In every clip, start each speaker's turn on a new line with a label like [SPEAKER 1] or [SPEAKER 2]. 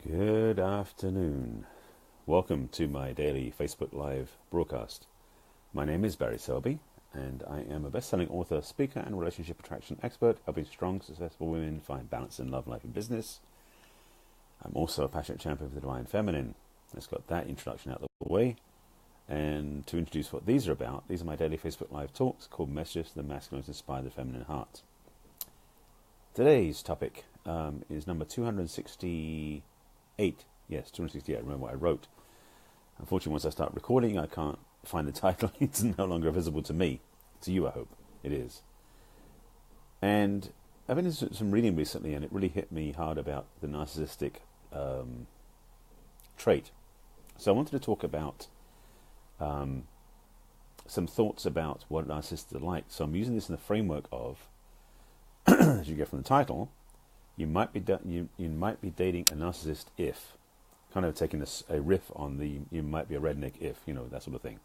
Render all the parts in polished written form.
[SPEAKER 1] Good afternoon. Welcome to my daily Facebook Live broadcast. My name is Barry Selby, and I am a best-selling author, speaker, and relationship attraction expert, helping strong, successful women find balance in love, life, and business. I'm also a passionate champion of the divine feminine. Let's got that introduction out of the way. And to introduce what these are about, these are my daily Facebook Live talks called Messages to the Masculine to Inspire the Feminine Heart. Today's topic is number 268. Yes, 268. Remember what I wrote. Unfortunately, once I start recording, I can't find the title. It's no longer visible to me. To you, I hope it is. And I've been doing some reading recently, and it really hit me hard about the narcissistic trait. So I wanted to talk about some thoughts about what narcissists are like. So I'm using this in the framework of, as you get from the title, you might be dating a narcissist if, kind of taking a riff on the you might be a redneck if, that sort of thing.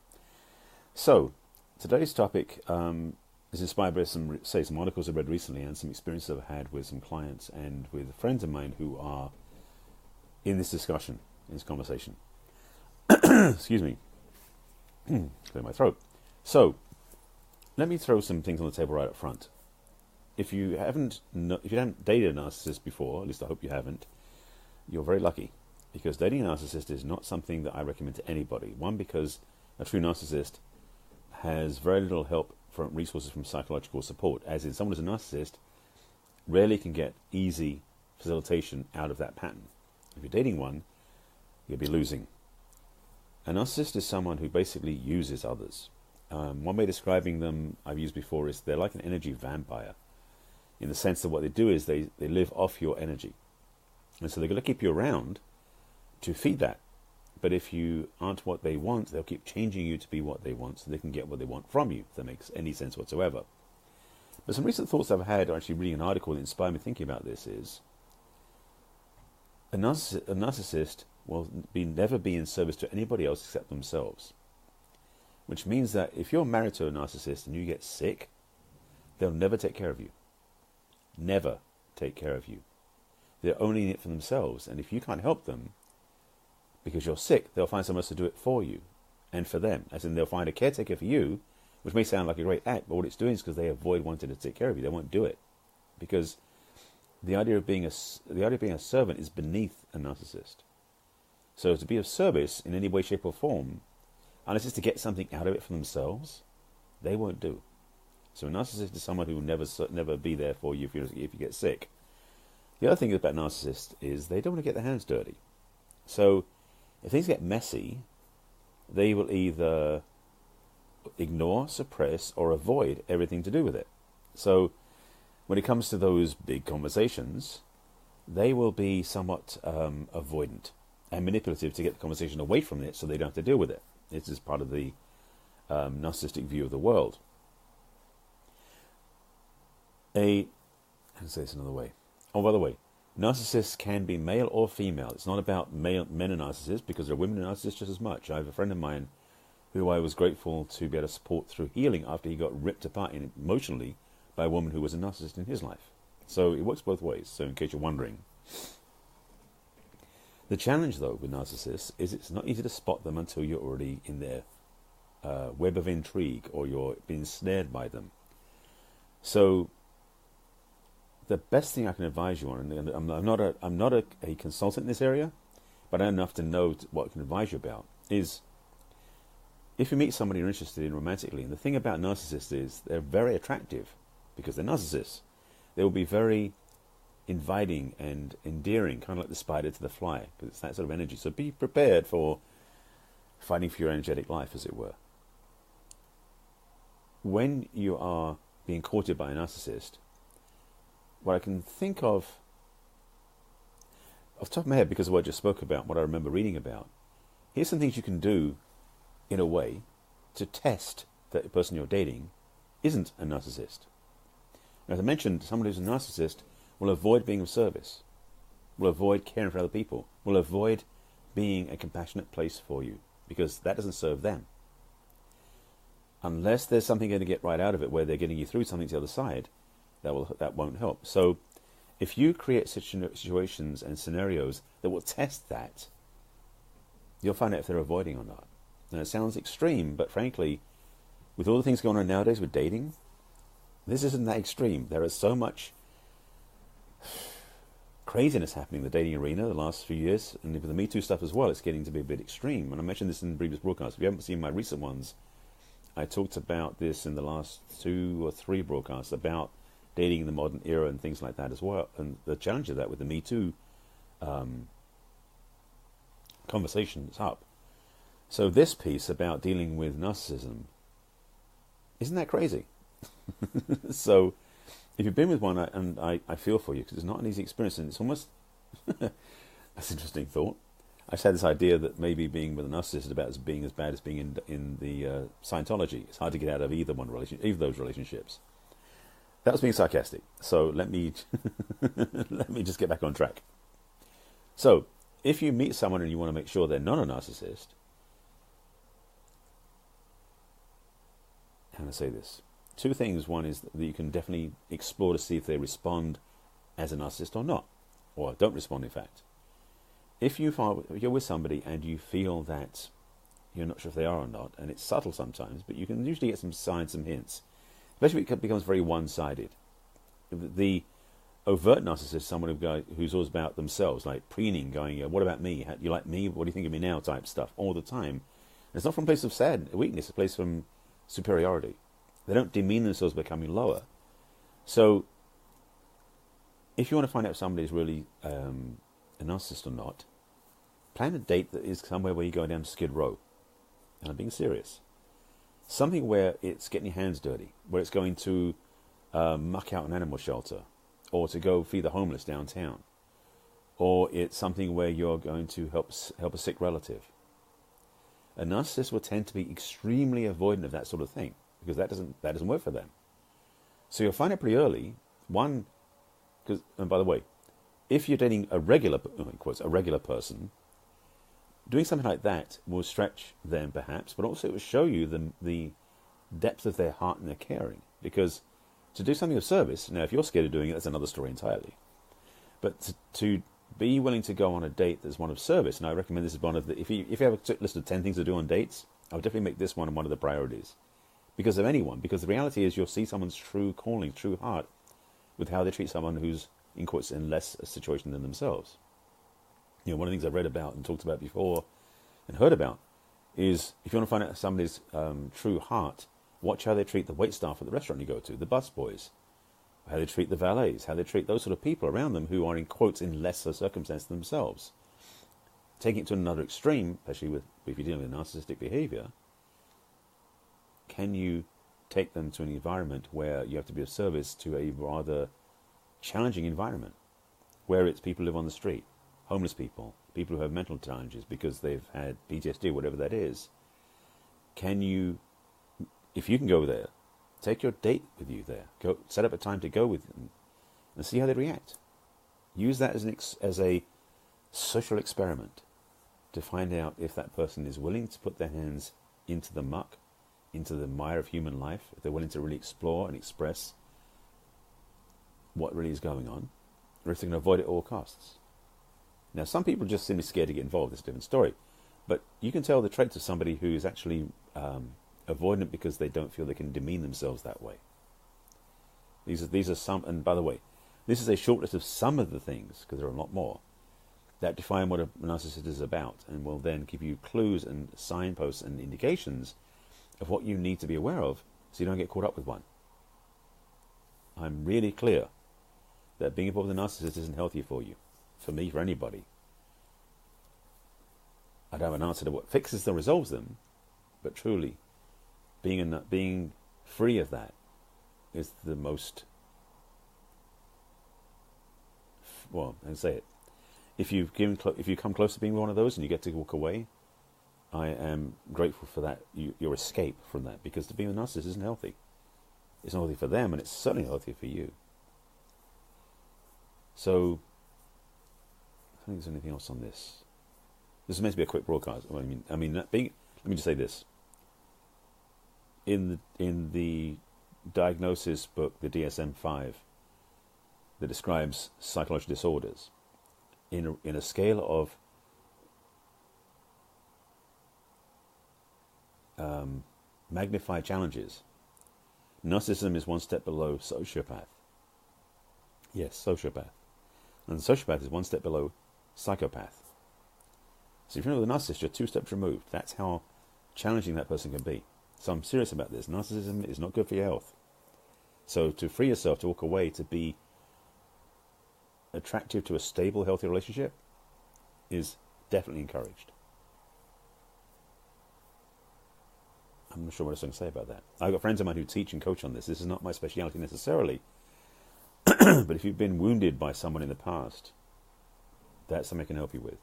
[SPEAKER 1] So today's topic is inspired by some articles I've read recently and some experiences I've had with some clients and with friends of mine who are in this discussion, in this conversation. Excuse me. Clear my throat. So let me throw some things on the table right up front. If you haven't dated a narcissist before, at least I hope you haven't, you're very lucky, because dating a narcissist is not something that I recommend to anybody. One, because a true narcissist has very little help from resources from psychological support, as in someone who's a narcissist rarely can get easy facilitation out of that pattern. If you're dating one, you'll be losing. A narcissist is someone who basically uses others. One way of describing them I've used before is they're like an energy vampire, in the sense that what they do is they live off your energy. And so they're going to keep you around to feed that. But if you aren't what they want, they'll keep changing you to be what they want so they can get what they want from you, if that makes any sense whatsoever. But some recent thoughts I've had, actually reading an article that inspired me thinking about this, is a narcissist will never be in service to anybody else except themselves. Which means that if you're married to a narcissist and you get sick, they'll never take care of you. Never take care of you. They're only in it for themselves, and if you can't help them because you're sick, they'll find someone else to do it for you and for them. As in, they'll find a caretaker for you, which may sound like a great act, but what it's doing is because they avoid wanting to take care of you. They won't do it because the idea of being a servant is beneath a narcissist. So to be of service in any way, shape, or form, unless it's to get something out of it for themselves, they won't do. So a narcissist is someone who will never be there for you if you get sick. The other thing about narcissists is they don't want to get their hands dirty. So if things get messy, they will either ignore, suppress, or avoid everything to do with it. So when it comes to those big conversations, they will be somewhat avoidant and manipulative to get the conversation away from it so they don't have to deal with it. This is part of the narcissistic view of the world. I'll say this another way. Oh, by the way, narcissists can be male or female. It's not about men and narcissists, because there are women and narcissists just as much. I have a friend of mine who I was grateful to be able to support through healing after he got ripped apart emotionally by a woman who was a narcissist in his life. So it works both ways, so in case you're wondering. The challenge, though, with narcissists is it's not easy to spot them until you're already in their web of intrigue or you're being snared by them. So the best thing I can advise you on, and I'm not a consultant in this area, but I know enough to know what I can advise you about, is if you meet somebody you're interested in romantically, and the thing about narcissists is they're very attractive because they're narcissists. They will be very inviting and endearing, kind of like the spider to the fly, because it's that sort of energy. So be prepared for fighting for your energetic life, as it were. When you are being courted by a narcissist, what I can think of off the top of my head, because of what I just spoke about, what I remember reading about, here's some things you can do in a way to test that the person you're dating isn't a narcissist. Now, as I mentioned, someone who's a narcissist will avoid being of service, will avoid caring for other people, will avoid being a compassionate place for you, because that doesn't serve them. Unless there's something going to get right out of it where they're getting you through something to the other side, that won't help. So if you create situations and scenarios that will test that, you'll find out if they're avoiding or not. Now, it sounds extreme, but frankly, with all the things going on nowadays with dating, this isn't that extreme. There is so much craziness happening in the dating arena the last few years, and with the Me Too stuff as well, it's getting to be a bit extreme. And I mentioned this in previous broadcasts. If you haven't seen my recent ones, I talked about this in the last 2 or 3 broadcasts about dating in the modern era and things like that as well, and the challenge of that with the Me Too conversation is up. So this piece about dealing with narcissism, isn't that crazy? So if you've been with one, and I feel for you, because it's not an easy experience, and it's almost, that's an interesting thought. I just had this idea that maybe being with a narcissist is about as being as bad as being in the Scientology. It's hard to get out of either of those relationships. That was being sarcastic. So let me let me just get back on track. So if you meet someone and you want to make sure they're not a narcissist, how to say this? 2 things. One is that you can definitely explore to see if they respond as a narcissist or not, or don't respond, in fact. If you're with somebody and you feel that you're not sure if they are or not, and it's subtle sometimes, but you can usually get some signs, some hints, especially if it becomes very one-sided. The overt narcissist is someone who's always about themselves, like preening, going, what about me? How, you like me? What do you think of me now? Type stuff all the time. And it's not from a place of weakness, it's a place from superiority. They don't demean themselves by becoming lower. So if you want to find out if somebody is really a narcissist or not, plan a date that is somewhere where you go down to Skid Row. And I'm being serious. Something where it's getting your hands dirty, where it's going to muck out an animal shelter, or to go feed the homeless downtown, or it's something where you're going to help a sick relative. A narcissist will tend to be extremely avoidant of that sort of thing, because that doesn't work for them. So you'll find it pretty early. And by the way, if you're dating a regular, in quotes, a regular person, doing something like that will stretch them perhaps, but also it will show you the depth of their heart and their caring. Because to do something of service, now if you're scared of doing it, that's another story entirely. But to be willing to go on a date that's one of service, and I recommend this is one of the, if you have a list of 10 things to do on dates, I would definitely make this one of the priorities. Because of anyone. Because the reality is you'll see someone's true calling, true heart, with how they treat someone who's, in quotes, in less a situation than themselves. You know, one of the things I've read about and talked about before and heard about is if you want to find out somebody's true heart, watch how they treat the waitstaff at the restaurant you go to, the busboys, how they treat the valets, how they treat those sort of people around them who are, in quotes, in lesser circumstances themselves. Taking it to another extreme, especially if you're dealing with narcissistic behavior, can you take them to an environment where you have to be of service to a rather challenging environment, where it's people who live on the street, homeless people, people who have mental challenges because they've had PTSD, whatever that is. Can you, if you can go there, take your date with you there, go set up a time to go with them and see how they react. Use that as a social experiment to find out if that person is willing to put their hands into the muck, into the mire of human life, if they're willing to really explore and express what really is going on, or if they can avoid it at all costs. Now, some people are just simply scared to get involved. It's a different story. But you can tell the traits of somebody who is actually avoidant because they don't feel they can demean themselves that way. These are some, and by the way, this is a short list of some of the things, because there are a lot more, that define what a narcissist is about, and will then give you clues and signposts and indications of what you need to be aware of so you don't get caught up with one. I'm really clear that being involved with a narcissist isn't healthy for you, for me, for anybody. I don't have an answer to what fixes them, resolves them, but truly, being free of that is the most, well, I can say it. If you come close to being one of those and you get to walk away, I am grateful for that, your escape from that, because to be a narcissist isn't healthy. It's not healthy for them, and it's certainly not healthy for you. So, I think there's anything else on this. This is meant to be a quick broadcast. Let me just say this. In the diagnosis book, the DSM-5, that describes psychological disorders in a scale of magnified challenges. Narcissism is one step below sociopath. Yes, sociopath. And the sociopath is one step below psychopath. So if you're with a narcissist, you're 2 steps removed. That's how challenging that person can be. So I'm serious about this. Narcissism is not good for your health. So to free yourself, to walk away, to be attractive to a stable, healthy relationship is definitely encouraged. I'm not sure what else I can say about that. I've got friends of mine who teach and coach on this. This is not my speciality necessarily. But if you've been wounded by someone in the past, that's something I can help you with.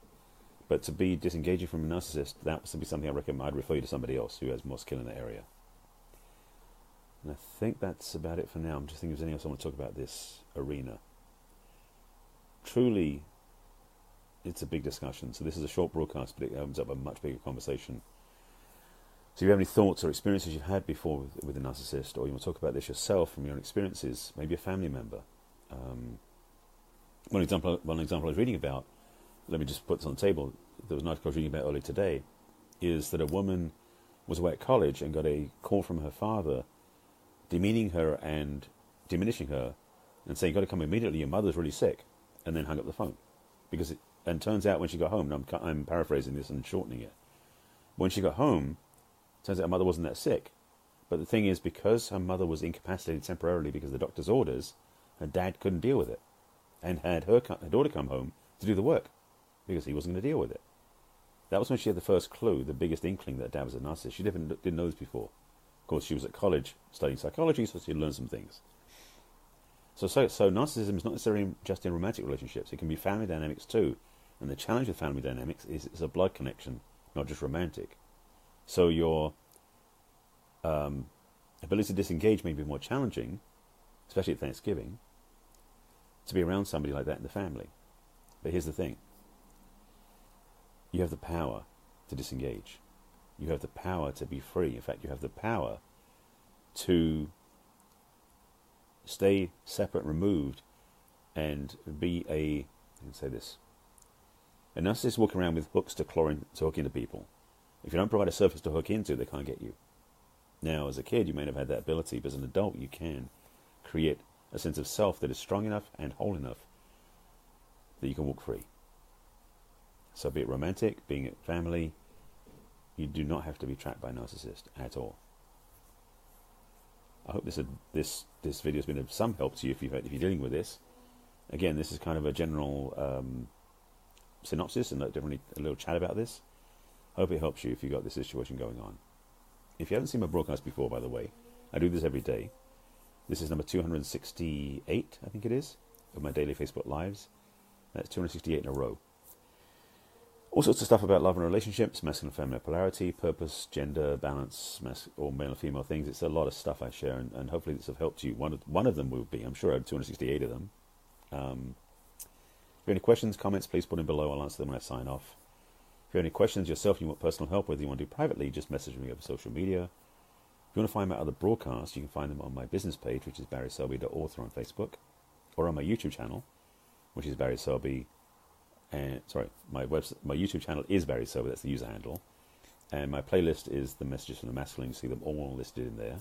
[SPEAKER 1] But to be disengaging from a narcissist, that would be something I recommend. I'd refer you to somebody else who has more skill in that area. And I think that's about it for now. I'm just thinking if there's anything else I want to talk about this arena. Truly, it's a big discussion. So this is a short broadcast, but it opens up a much bigger conversation. So if you have any thoughts or experiences you've had before with a narcissist, or you want to talk about this yourself from your own experiences, maybe a family member. One example I was reading about, let me just put this on the table, there was an article I was reading about earlier today, is that a woman was away at college and got a call from her father demeaning her and diminishing her and saying, you've got to come immediately, your mother's really sick, and then hung up the phone. And turns out when she got home, and I'm paraphrasing this and shortening it, when she got home, turns out her mother wasn't that sick. But the thing is, because her mother was incapacitated temporarily because of the doctor's orders, her dad couldn't deal with it and had her daughter come home to do the work because he wasn't going to deal with it. That was when she had the first clue, the biggest inkling that dad was a narcissist. She didn't know this before. Of course, she was at college studying psychology, so she learned some things. So narcissism is not necessarily just in romantic relationships. It can be family dynamics too. And the challenge with family dynamics is it's a blood connection, not just romantic. So your ability to disengage may be more challenging, especially at Thanksgiving, to be around somebody like that in the family. But here's the thing. You have the power to disengage. You have the power to be free. In fact, you have the power to stay separate, removed, and be a narcissist walking around with hooks to hook into people. If you don't provide a surface to hook into, they can't get you. Now, as a kid, you may not have had that ability, but as an adult, you can create a sense of self that is strong enough and whole enough that you can walk free. So be it romantic, being it family, you do not have to be trapped by a narcissist at all. I hope this video has been of some help to you if you're dealing with this. Again, this is kind of a general synopsis and a little chat about this. I hope it helps you if you've got this situation going on. If you haven't seen my broadcast before, by the way, I do this every day. This is number 268, I think it is, of my daily Facebook Lives. That's 268 in a row. All sorts of stuff about love and relationships, masculine and feminine polarity, purpose, gender, balance, or male and female things. It's a lot of stuff I share, and hopefully this have helped you. One of them will be, I'm sure I have 268 of them. If you have any questions, comments, please put them below. I'll answer them when I sign off. If you have any questions yourself you want personal help with, you want to do privately, just message me over social media. If you want to find my other broadcasts, you can find them on my business page, which is barryselby.author on Facebook, or on my YouTube channel, which is Barry Selby. And my YouTube channel is Barry Selby, that's the user handle. And my playlist is the Messages from the Masculine. You see them all listed in there.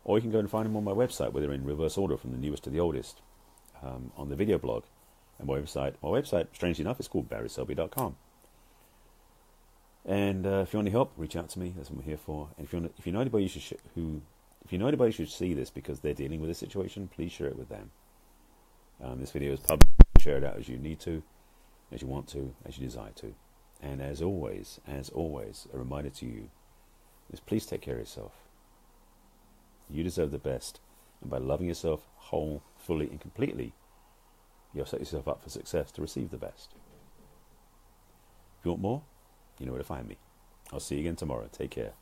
[SPEAKER 1] Or you can go and find them on my website, where they're in reverse order from the newest to the oldest, on the video blog. And my website, strangely enough, is called barryselby.com. And if you want any help, reach out to me. That's what I'm here for. And if you know anybody who should see this because they're dealing with this situation, please share it with them. This video is public. Share it out as you need to, as you want to, as you desire to. And as always, a reminder to you is please take care of yourself. You deserve the best. And by loving yourself whole, fully, and completely, you'll set yourself up for success to receive the best. If you want more, you know where to find me. I'll see you again tomorrow. Take care.